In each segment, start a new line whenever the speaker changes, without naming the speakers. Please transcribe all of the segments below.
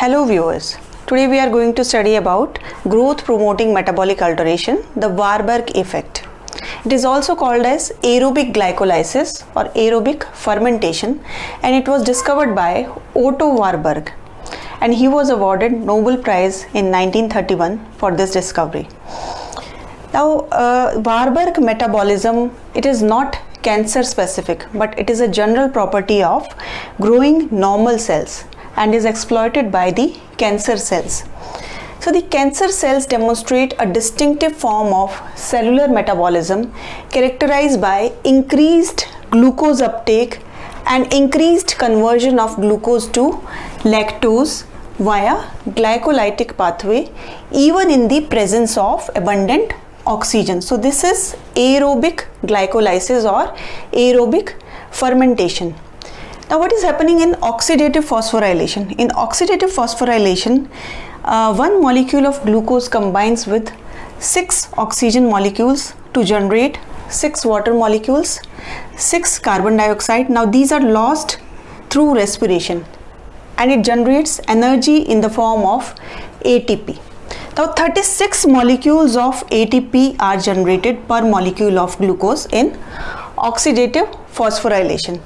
Hello viewers, today we are going to study about growth promoting metabolic alteration, the Warburg effect. It is also called as aerobic glycolysis or aerobic fermentation, and it was discovered by Otto Warburg, and he was awarded Nobel Prize in 1931 for this discovery. Now Warburg metabolism, it is not cancer specific, but it is a general property of growing normal cells and is exploited by the cancer cells. So the cancer cells demonstrate a distinctive form of cellular metabolism characterized by increased glucose uptake and increased conversion of glucose to lactose via glycolytic pathway, even in the presence of abundant oxygen. So this is aerobic glycolysis or aerobic fermentation. Now what is happening in oxidative phosphorylation? In oxidative phosphorylation, one molecule of glucose combines with 6 oxygen molecules to generate 6 water molecules, 6 carbon dioxide. Now these are lost through respiration and it generates energy in the form of ATP. Now 36 molecules of ATP are generated per molecule of glucose in oxidative phosphorylation.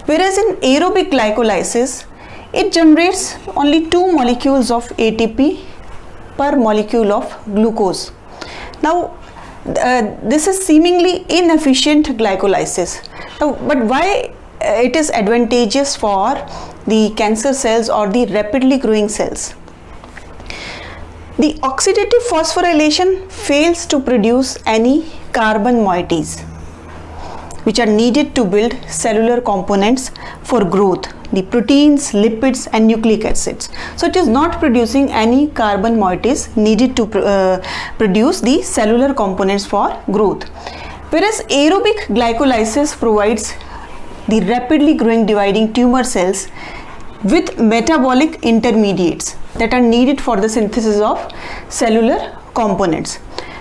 Whereas in aerobic glycolysis, it generates only 2 molecules of ATP per molecule of glucose. Now, this is seemingly inefficient glycolysis. Now, but why it is advantageous for the cancer cells or the rapidly growing cells? The oxidative phosphorylation fails to produce any carbon moieties, which are needed to build cellular components for growth, the proteins, lipids and nucleic acids. So it is not producing any carbon moieties needed to produce the cellular components for growth. Whereas aerobic glycolysis provides the rapidly growing dividing tumor cells with metabolic intermediates that are needed for the synthesis of cellular components.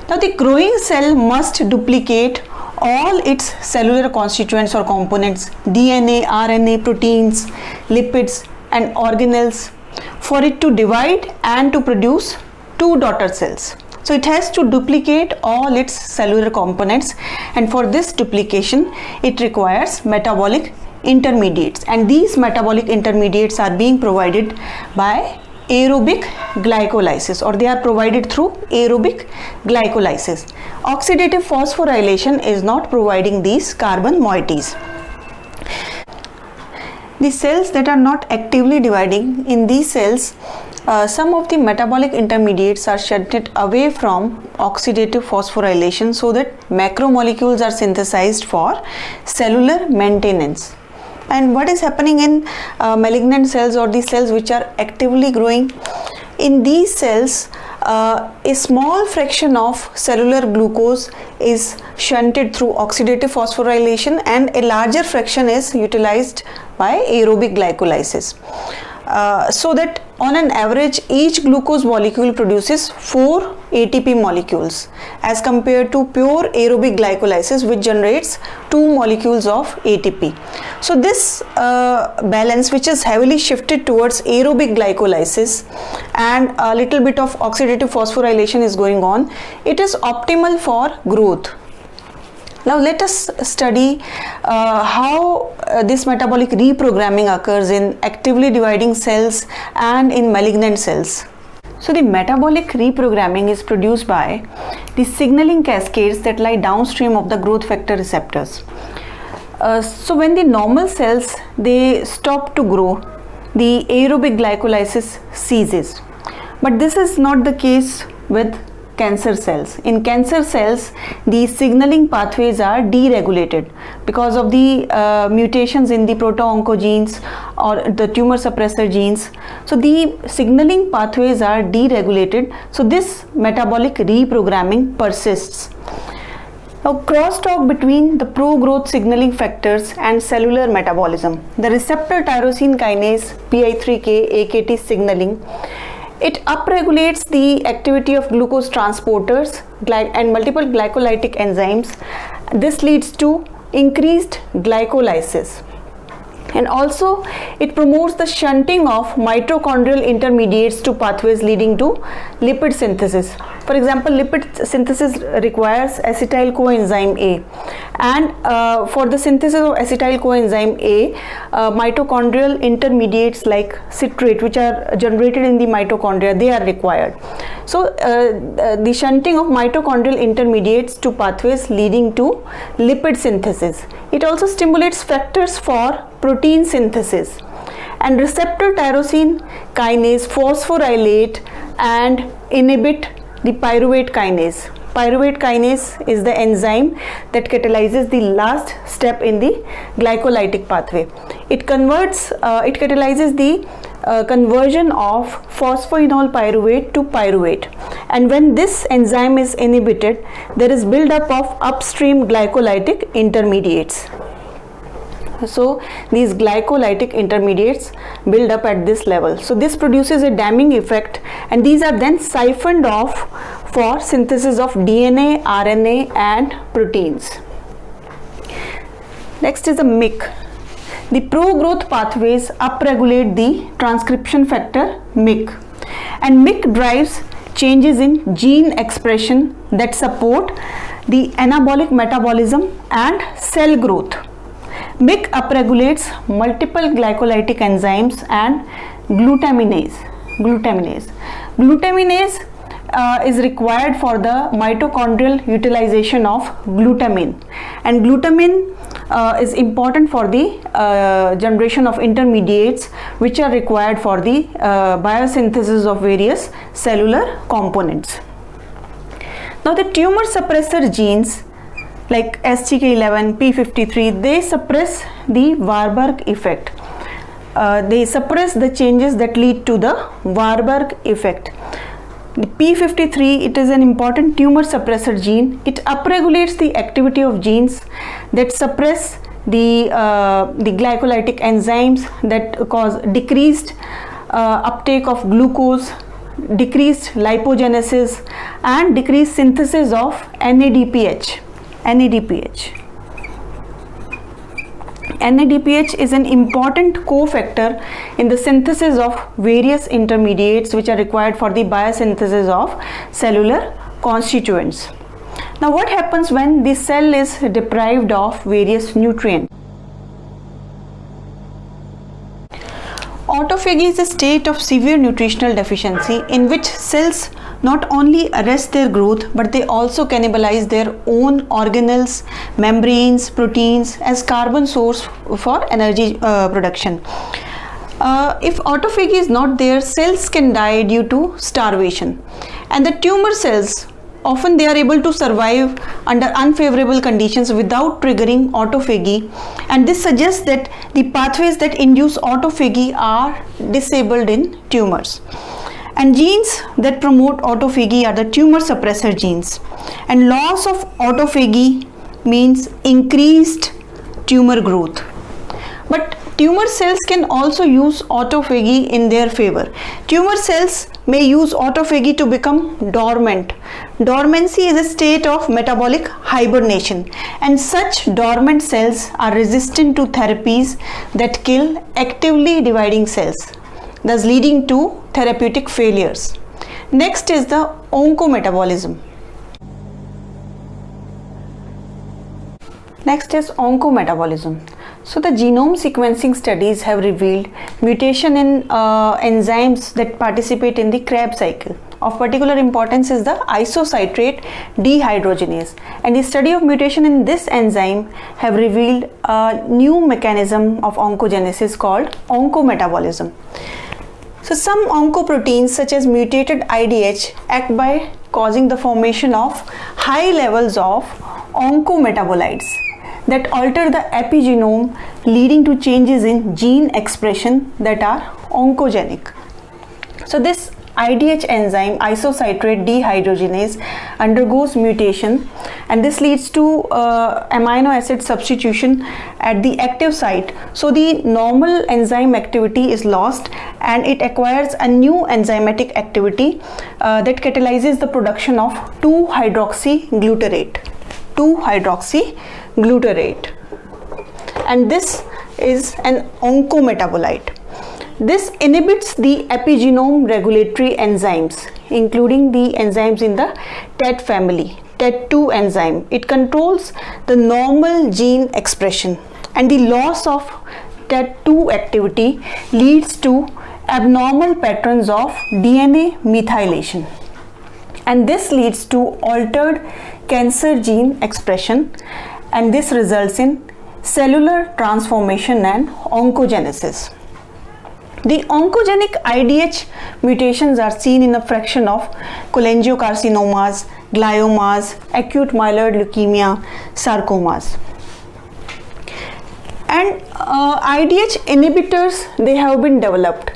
Now the growing cell must duplicate all its cellular constituents or components, DNA, RNA, proteins, lipids and organelles, for it to divide and to produce 2 daughter cells. So it has to duplicate all its cellular components, and for this duplication it requires metabolic intermediates, and these metabolic intermediates are being provided by aerobic glycolysis, or they are provided through aerobic glycolysis. Oxidative phosphorylation is not providing these carbon moieties. The cells that are not actively dividing, in these cells some of the metabolic intermediates are shunted away from oxidative phosphorylation so that macromolecules are synthesized for cellular maintenance. And what is happening in malignant cells or the cells which are actively growing? In these cells, a small fraction of cellular glucose is shunted through oxidative phosphorylation and a larger fraction is utilized by aerobic glycolysis. So that on an average each glucose molecule produces 4 ATP molecules as compared to pure aerobic glycolysis, which generates 2 molecules of ATP. So this balance, which is heavily shifted towards aerobic glycolysis and a little bit of oxidative phosphorylation is going on, it is optimal for growth. Now let us study how this metabolic reprogramming occurs in actively dividing cells and in malignant cells. So the metabolic reprogramming is produced by the signaling cascades that lie downstream of the growth factor receptors. So when the normal cells, they stop to grow, the aerobic glycolysis ceases. But this is not the case with cancer cells. In cancer cells, the signaling pathways are deregulated because of the mutations in the proto-oncogenes or the tumor suppressor genes. So the signaling pathways are deregulated. So this metabolic reprogramming persists. Now, crosstalk between the pro-growth signaling factors and cellular metabolism. The receptor tyrosine kinase PI3K AKT signaling, it upregulates the activity of glucose transporters and multiple glycolytic enzymes. This leads to increased glycolysis. And also it promotes the shunting of mitochondrial intermediates to pathways leading to lipid synthesis. For example, lipid synthesis requires acetyl coenzyme A, and for the synthesis of acetyl coenzyme A, mitochondrial intermediates like citrate, which are generated in the mitochondria, they are required. So the shunting of mitochondrial intermediates to pathways leading to lipid synthesis. It also stimulates factors for protein synthesis, and receptor tyrosine kinase phosphorylate and inhibit the pyruvate kinase. Pyruvate kinase is the enzyme that catalyzes the last step in the glycolytic pathway. It catalyzes the conversion of phosphoenol pyruvate to pyruvate, and when this enzyme is inhibited, there is buildup of upstream glycolytic intermediates. So these glycolytic intermediates build up at this level. So this produces a damming effect, and these are then siphoned off for synthesis of DNA, RNA and proteins. Next is the MYC. The pro-growth pathways upregulate the transcription factor MYC, and MYC drives changes in gene expression that support the anabolic metabolism and cell growth. MYC upregulates multiple glycolytic enzymes and glutaminase. Glutaminase is required for the mitochondrial utilization of glutamine, and glutamine is important for the generation of intermediates which are required for the biosynthesis of various cellular components. Now the tumor suppressor genes like STK11, P53, they suppress the Warburg effect. They suppress the changes that lead to the Warburg effect. The P53, it is an important tumor suppressor gene. It upregulates the activity of genes that suppress the glycolytic enzymes that cause decreased uptake of glucose, decreased lipogenesis and decreased synthesis of NADPH. NADPH is an important cofactor in the synthesis of various intermediates which are required for the biosynthesis of cellular constituents. Now what happens when the cell is deprived of various nutrients? Autophagy is a state of severe nutritional deficiency in which cells not only arrest their growth, but they also cannibalize their own organelles, membranes, proteins as carbon source for energy production. If autophagy is not there, cells can die due to starvation, and the tumor cells often they are able to survive under unfavorable conditions without triggering autophagy, and this suggests that the pathways that induce autophagy are disabled in tumors. And genes that promote autophagy are the tumor suppressor genes, and loss of autophagy means increased tumor growth. But tumor cells can also use autophagy in their favor. Tumor cells may use autophagy to become dormant. Dormancy is a state of metabolic hibernation, and such dormant cells are resistant to therapies that kill actively dividing cells, thus leading to therapeutic failures. Next is the oncometabolism. Next is oncometabolism. So the genome sequencing studies have revealed mutation in enzymes that participate in the Krebs cycle. Of particular importance is the isocitrate dehydrogenase, and the study of mutation in this enzyme have revealed a new mechanism of oncogenesis called oncometabolism. So some oncoproteins such as mutated IDH act by causing the formation of high levels of oncometabolites that alter the epigenome, leading to changes in gene expression that are oncogenic. So this IDH enzyme, isocitrate dehydrogenase, undergoes mutation, and this leads to amino acid substitution at the active site. So the normal enzyme activity is lost, and it acquires a new enzymatic activity that catalyzes the production of 2-hydroxyglutarate. And this is an oncometabolite. This inhibits the epigenome regulatory enzymes, including the enzymes in the TET family, TET2 enzyme. It controls the normal gene expression, and the loss of TET2 activity leads to abnormal patterns of DNA methylation, and this leads to altered cancer gene expression, and this results in cellular transformation and oncogenesis. The oncogenic IDH mutations are seen in a fraction of cholangiocarcinomas, gliomas, acute myeloid leukemia, sarcomas. And IDH inhibitors, they have been developed.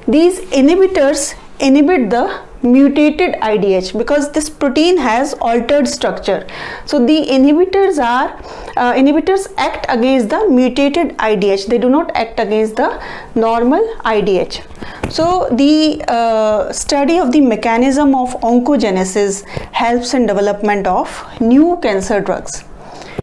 These inhibitors inhibit the mutated IDH because this protein has altered structure. So the inhibitors act against the mutated IDH. They do not act against the normal IDH. So the study of the mechanism of oncogenesis helps in development of new cancer drugs.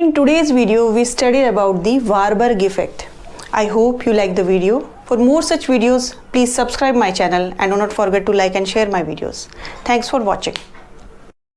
In today's video, we studied about the Warburg effect. I hope you like the video. For more such videos, please subscribe my channel and do not forget to like and share my videos. Thanks for watching.